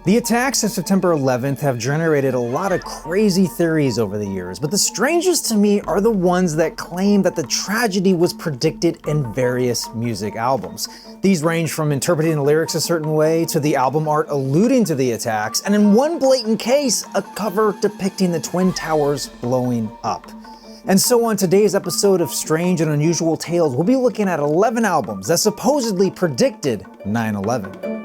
The attacks of September 11th have generated a lot of crazy theories over the years, but the strangest to me are the ones that claim that the tragedy was predicted in various music albums. These range from interpreting the lyrics a certain way to the album art alluding to the attacks, and in one blatant case, a cover depicting the Twin Towers blowing up. And so on today's episode of Strange and Unusual Tales, we'll be looking at 11 albums that supposedly predicted 9/11.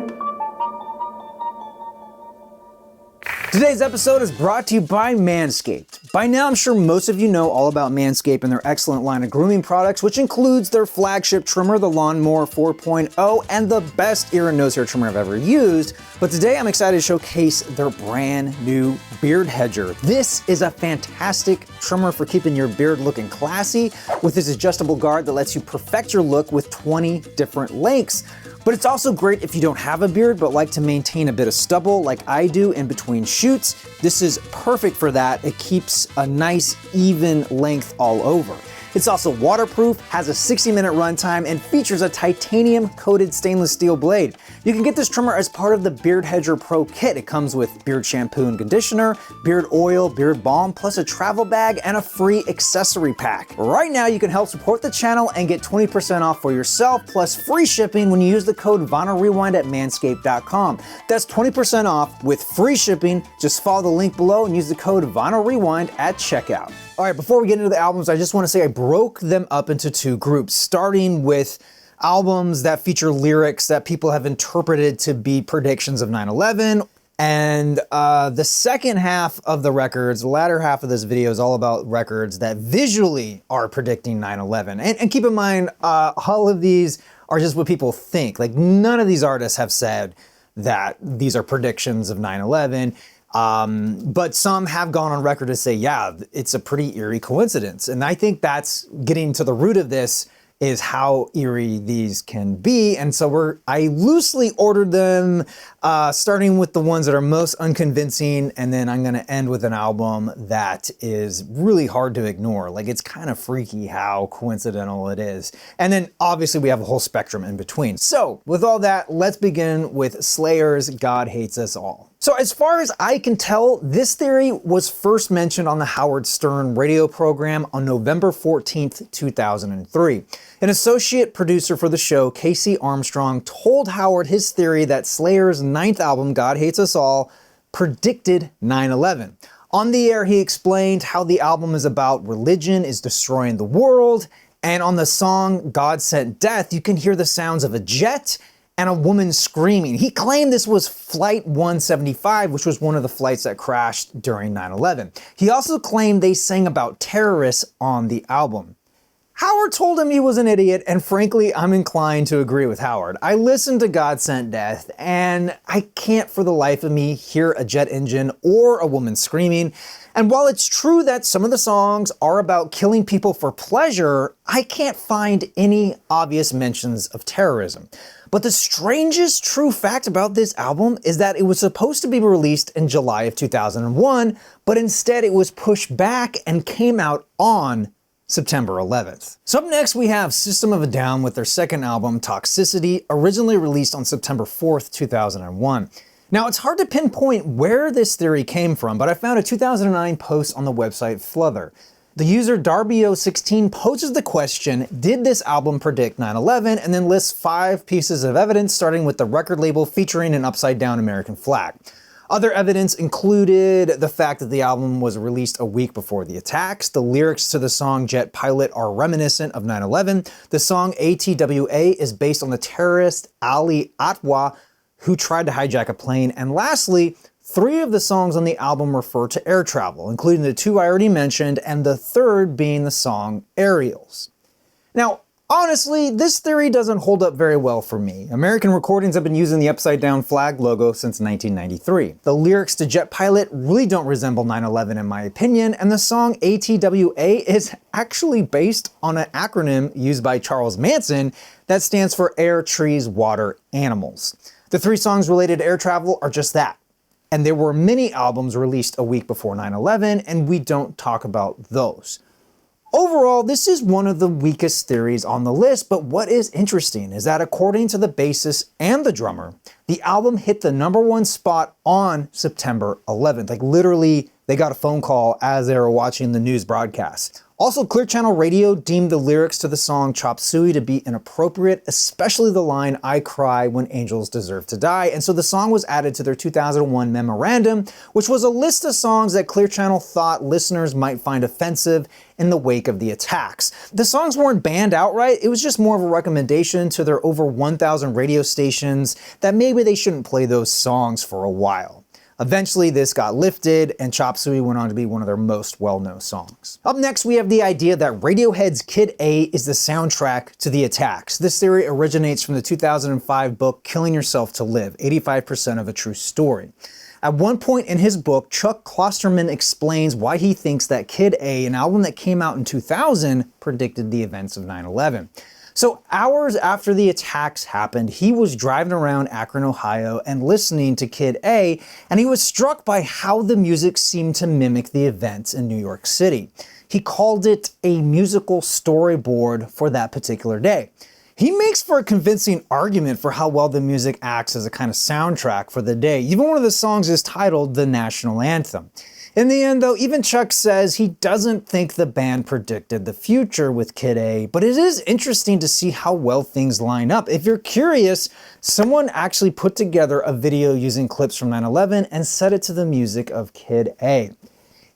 Today's episode is brought to you by Manscaped. By now, I'm sure most of you know all about Manscaped and their excellent line of grooming products, which includes their flagship trimmer, the Lawnmower 4.0, and the best ear and nose hair trimmer I've ever used. But today, I'm excited to showcase their brand new beard hedger. This is a fantastic trimmer for keeping your beard looking classy with this adjustable guard that lets you perfect your look with 20 different lengths. But it's also great if you don't have a beard but like to maintain a bit of stubble like I do in between shoots. This is perfect for that. It keeps a nice even length all over. It's also waterproof, has a 60-minute runtime, and features a titanium-coated stainless steel blade. You can get this trimmer as part of the Beard Hedger Pro kit. It comes with beard shampoo and conditioner, beard oil, beard balm, plus a travel bag and a free accessory pack. Right now, you can help support the channel and get 20% off for yourself, plus free shipping when you use the code VinylRewind at manscaped.com. That's 20% off with free shipping. Just follow the link below and use the code VinylRewind at checkout. All right, before we get into the albums, I just want to say I broke them up into two groups, starting with albums that feature lyrics that people have interpreted to be predictions of 9/11. And the second half of the records, the latter half of this video is all about records that visually are predicting 9/11. And keep in mind, all of these are just what people think. Like, none of these artists have said that these are predictions of 9/11. But some have gone on record to say, yeah, it's a pretty eerie coincidence. And I think that's getting to the root of this, is how eerie these can be. And so I loosely ordered them, starting with the ones that are most unconvincing, and then I'm gonna end with an album that is really hard to ignore. Like, it's kind of freaky how coincidental it is. And then obviously we have a whole spectrum in between. So with all that, let's begin with Slayer's God Hates Us All. So as far as I can tell, this theory was first mentioned on the Howard Stern radio program on November 14th, 2003. An associate producer for the show, Casey Armstrong, told Howard his theory that Slayer's ninth album, God Hates Us All, predicted 9/11. On the air, he explained how the album is about religion is destroying the world, and on the song God Sent Death, you can hear the sounds of a jet and a woman screaming. He claimed this was Flight 175, which was one of the flights that crashed during 9/11. He also claimed they sang about terrorists on the album. Howard told him he was an idiot, and frankly, I'm inclined to agree with Howard. I listened to God Sent Death, and I can't for the life of me hear a jet engine or a woman screaming. And while it's true that some of the songs are about killing people for pleasure, I can't find any obvious mentions of terrorism. But the strangest true fact about this album is that it was supposed to be released in July of 2001, but instead it was pushed back and came out on September 11th. So up next we have System of a Down with their second album, Toxicity, originally released on September 4th, 2001. Now, it's hard to pinpoint where this theory came from, but I found a 2009 post on the website Fluther. The user Darbio16 poses the question, did this album predict 9/11? And then lists 5 pieces of evidence, starting with the record label featuring an upside-down American flag. Other evidence included the fact that the album was released a week before the attacks. The lyrics to the song Jet Pilot are reminiscent of 9/11. The song ATWA is based on the terrorist Ali Atwa, who tried to hijack a plane. And lastly, 3 of the songs on the album refer to air travel, including the 2 I already mentioned, and the third being the song Aerials. Now, honestly, this theory doesn't hold up very well for me. American Recordings have been using the upside-down flag logo since 1993. The lyrics to Jet Pilot really don't resemble 9/11 in my opinion, and the song ATWA is actually based on an acronym used by Charles Manson that stands for Air, Trees, Water, Animals. The 3 songs related to air travel are just that. And there were many albums released a week before 9/11, and we don't talk about those. Overall, this is one of the weakest theories on the list, but what is interesting is that according to the bassist and the drummer, the album hit the #1 spot on September 11th. Like literally, they got a phone call as they were watching the news broadcast. Also, Clear Channel Radio deemed the lyrics to the song Chop Suey to be inappropriate, especially the line, "I cry when angels deserve to die," and so the song was added to their 2001 memorandum, which was a list of songs that Clear Channel thought listeners might find offensive in the wake of the attacks. The songs weren't banned outright, it was just more of a recommendation to their over 1,000 radio stations that maybe they shouldn't play those songs for a while. Eventually, this got lifted, and Chop Suey went on to be one of their most well-known songs. Up next, we have the idea that Radiohead's Kid A is the soundtrack to the attacks. This theory originates from the 2005 book Killing Yourself to Live, 85% of a True Story. At one point in his book, Chuck Klosterman explains why he thinks that Kid A, an album that came out in 2000, predicted the events of 9/11. So hours after the attacks happened, he was driving around Akron, Ohio and listening to Kid A, and he was struck by how the music seemed to mimic the events in New York City. He called it a musical storyboard for that particular day. He makes for a convincing argument for how well the music acts as a kind of soundtrack for the day. Even one of the songs is titled the National Anthem. In the end though, even Chuck says he doesn't think the band predicted the future with Kid A, but it is interesting to see how well things line up. If you're curious, someone actually put together a video using clips from 9/11 and set it to the music of Kid A.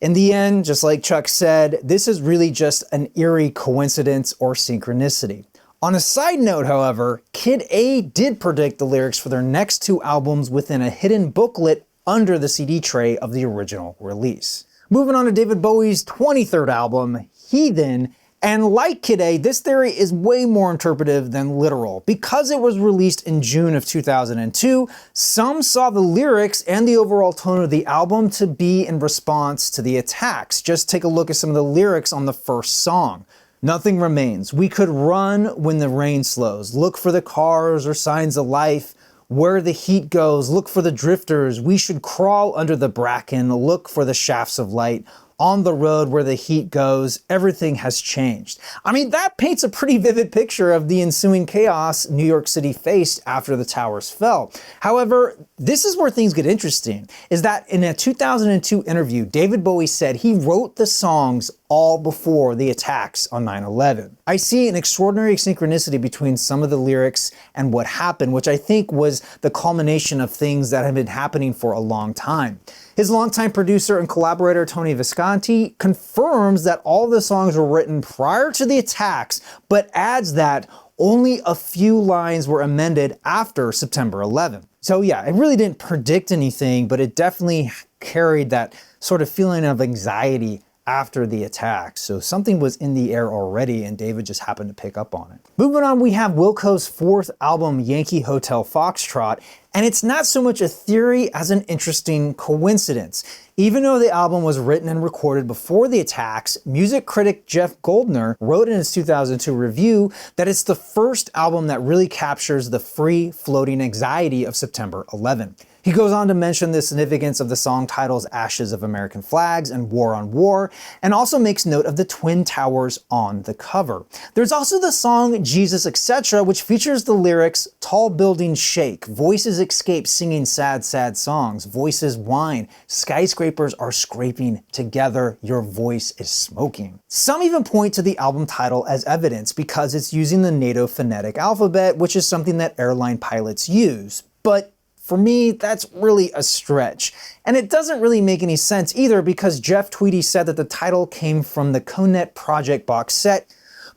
In the end, just like Chuck said, this is really just an eerie coincidence or synchronicity. On a side note, however, Kid A did predict the lyrics for their next 2 albums within a hidden booklet under the CD tray of the original release. Moving on to David Bowie's 23rd album, Heathen, and like Kid A, this theory is way more interpretive than literal. Because it was released in June of 2002, some saw the lyrics and the overall tone of the album to be in response to the attacks. Just take a look at some of the lyrics on the first song. Nothing remains. We could run when the rain slows. Look for the cars or signs of life. Where the heat goes, look for the drifters. We should crawl under the bracken, look for the shafts of light. On the road where the heat goes, everything has changed. I mean, that paints a pretty vivid picture of the ensuing chaos New York City faced after the towers fell. However, this is where things get interesting, is that in a 2002 interview, David Bowie said he wrote the songs all before the attacks on 9/11. I see an extraordinary synchronicity between some of the lyrics and what happened, which I think was the culmination of things that have been happening for a long time. His longtime producer and collaborator Tony Visconti confirms that all the songs were written prior to the attacks, but adds that only a few lines were amended after September 11th. So yeah, it really didn't predict anything, but it definitely carried that sort of feeling of anxiety after the attack. So something was in the air already and David just happened to pick up on it. Moving on, we have Wilco's 4th album, Yankee Hotel Foxtrot, and it's not so much a theory as an interesting coincidence. Even though the album was written and recorded before the attacks, music critic Jeff Goldner wrote in his 2002 review that it's the first album that really captures the free-floating anxiety of September 11th. He goes on to mention the significance of the song titles Ashes of American Flags and War on War, and also makes note of the Twin Towers on the cover. There's also the song Jesus Etc., which features the lyrics, tall buildings shake, voices escape singing sad, sad songs, voices whine, skyscrapers are scraping together, your voice is smoking. Some even point to the album title as evidence because it's using the NATO phonetic alphabet, which is something that airline pilots use. But for me, that's really a stretch. And it doesn't really make any sense either because Jeff Tweedy said that the title came from the Conet Project box set.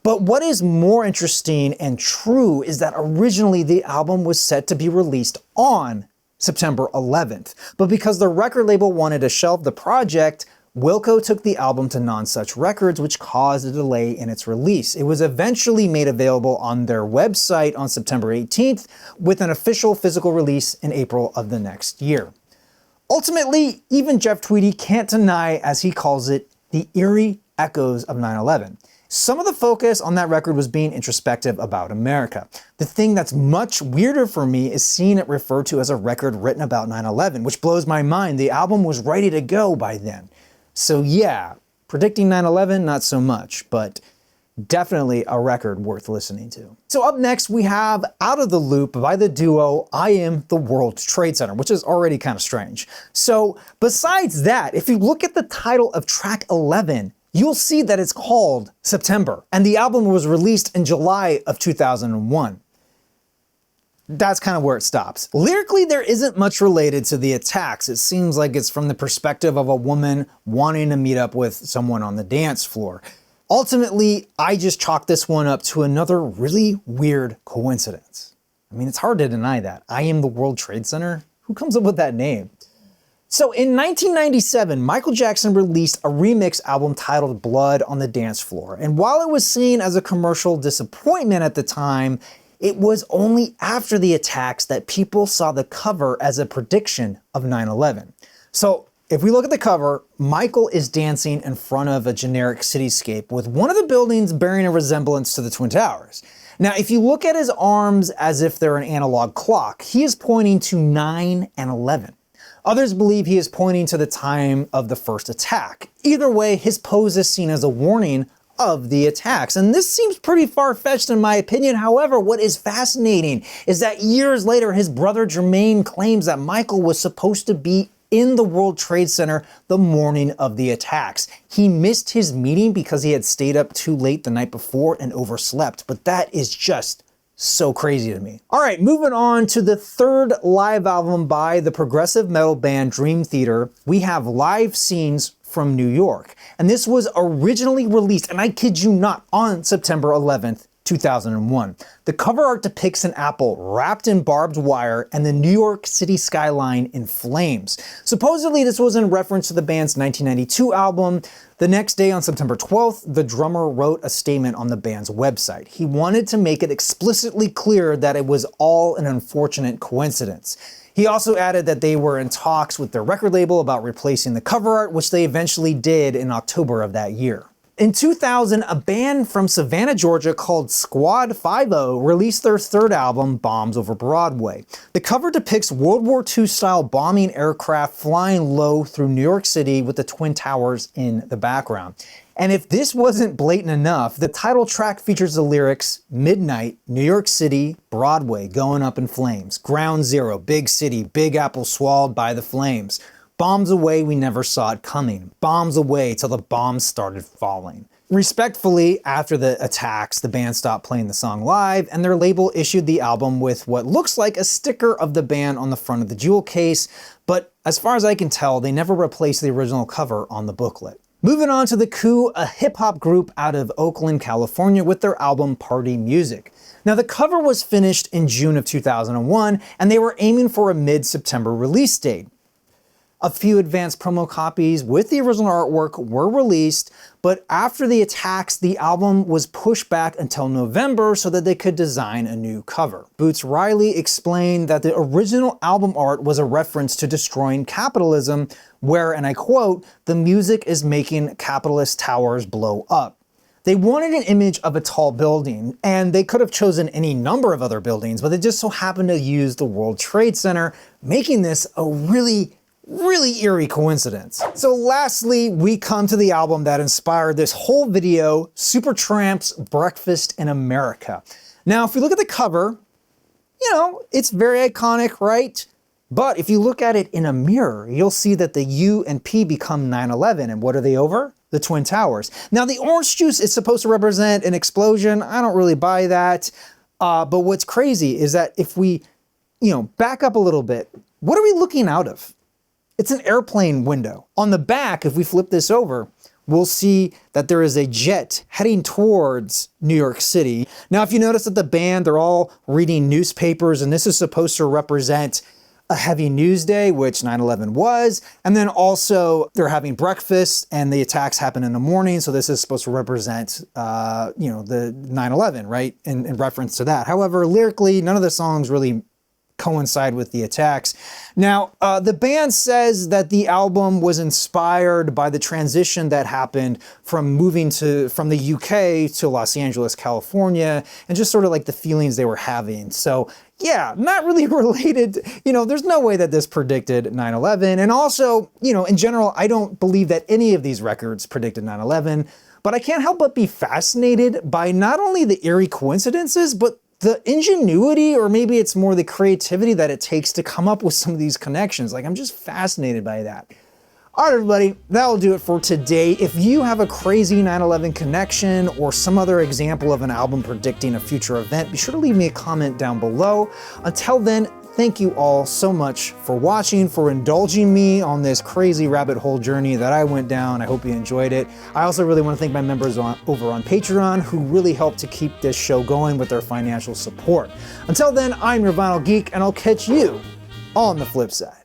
But what is more interesting and true is that originally the album was set to be released on September 11th. But because the record label wanted to shelve the project, Wilco took the album to Nonsuch Records, which caused a delay in its release. It was eventually made available on their website on September 18th, with an official physical release in April of the next year. Ultimately, even Jeff Tweedy can't deny, as he calls it, the eerie echoes of 9/11. Some of the focus on that record was being introspective about America. The thing that's much weirder for me is seeing it referred to as a record written about 9/11, which blows my mind. The album was ready to go by then. So yeah, Predicting 9/11, not so much, but definitely a record worth listening to. So up next, we have Out of the Loop by the duo I Am the World Trade Center, which is already kind of strange. So besides that, if you look at the title of track 11, you'll see that it's called September, and the album was released in July of 2001. That's kind of where it stops. Lyrically, there isn't much related to the attacks. It seems like it's from the perspective of a woman wanting to meet up with someone on the dance floor. Ultimately, I just chalk this one up to another really weird coincidence. I mean, it's hard to deny that. I Am the World Trade Center? Who comes up with that name? So in 1997, Michael Jackson released a remix album titled Blood on the Dance Floor. And while it was seen as a commercial disappointment at the time, it was only after the attacks that people saw the cover as a prediction of 9/11. So if we look at the cover, Michael is dancing in front of a generic cityscape with one of the buildings bearing a resemblance to the Twin Towers. Now, if you look at his arms as if they're an analog clock, he is pointing to 9 and 11. Others believe he is pointing to the time of the first attack. Either way, his pose is seen as a warning of the attacks. And this seems pretty far-fetched in my opinion. However, what is fascinating is that years later, his brother Jermaine claims that Michael was supposed to be in the World Trade Center the morning of the attacks. He missed his meeting because he had stayed up too late the night before and overslept, but that is just so crazy to me. All right, moving on to the third live album by the progressive metal band Dream Theater, we have Live Scenes from New York. And this was originally released, and I kid you not, on September 11th, 2001. The cover art depicts an apple wrapped in barbed wire and the New York City skyline in flames. Supposedly, this was in reference to the band's 1992 album. The next day, on September 12th, the drummer wrote a statement on the band's website. He wanted to make it explicitly clear that it was all an unfortunate coincidence. He also added that they were in talks with their record label about replacing the cover art, which they eventually did in October of that year. In 2000, a band from Savannah, Georgia called Squad 50 released their third album, Bombs Over Broadway. The cover depicts World War II style bombing aircraft flying low through New York City with the Twin Towers in the background. And if this wasn't blatant enough, the title track features the lyrics, "Midnight, New York City, Broadway going up in flames. Ground zero, big city, Big Apple swallowed by the flames. Bombs away, we never saw it coming. Bombs away till the bombs started falling." Respectfully, after the attacks, the band stopped playing the song live, and their label issued the album with what looks like a sticker of the band on the front of the jewel case, but as far as I can tell, they never replaced the original cover on the booklet. Moving on to the Coup, a hip-hop group out of Oakland, California, with their album Party Music. Now, the cover was finished in June of 2001, and they were aiming for a mid-September release date. A few advanced promo copies with the original artwork were released, but after the attacks, the album was pushed back until November so that they could design a new cover. Boots Riley explained that the original album art was a reference to destroying capitalism, where, and I quote, "the music is making capitalist towers blow up." They wanted an image of a tall building, and they could have chosen any number of other buildings, but they just so happened to use the World Trade Center, making this a really eerie coincidence. So lastly, we come to the album that inspired this whole video, Supertramp's Breakfast in America. Now, if we look at the cover, you know, it's very iconic, right? But if you look at it in a mirror, you'll see that the U and P become 9/11, and what are they over? The Twin Towers. Now, the orange juice is supposed to represent an explosion. I don't really buy that. But what's crazy is that if we, back up a little bit, what are we looking out of? It's an airplane window. On the back, if we flip this over, we'll see that there is a jet heading towards New York City. Now, if you notice that the band, they're all reading newspapers, and this is supposed to represent a heavy news day, which 9/11 was. And then also they're having breakfast and the attacks happen in the morning. So this is supposed to represent, the 9/11, right? In reference to that. However, lyrically, none of the songs really coincide with the attacks. Now, the band says that the album was inspired by the transition that happened from moving from the UK to Los Angeles, California, and just sort of like the feelings they were having. So yeah, not really related. You know, there's no way that this predicted 9/11. And also, you know, in general, I don't believe that any of these records predicted 9/11, but I can't help but be fascinated by not only the eerie coincidences, but the ingenuity, or maybe it's more the creativity that it takes to come up with some of these connections. Like, I'm just fascinated by that. All right, everybody, that'll do it for today. If you have a crazy 9/11 connection or some other example of an album predicting a future event, be sure to leave me a comment down below. Until then, thank you all so much for watching, for indulging me on this crazy rabbit hole journey that I went down. I hope you enjoyed it. I also really want to thank my members over on Patreon who really help to keep this show going with their financial support. Until then, I'm your Vinyl Geek, and I'll catch you on the flip side.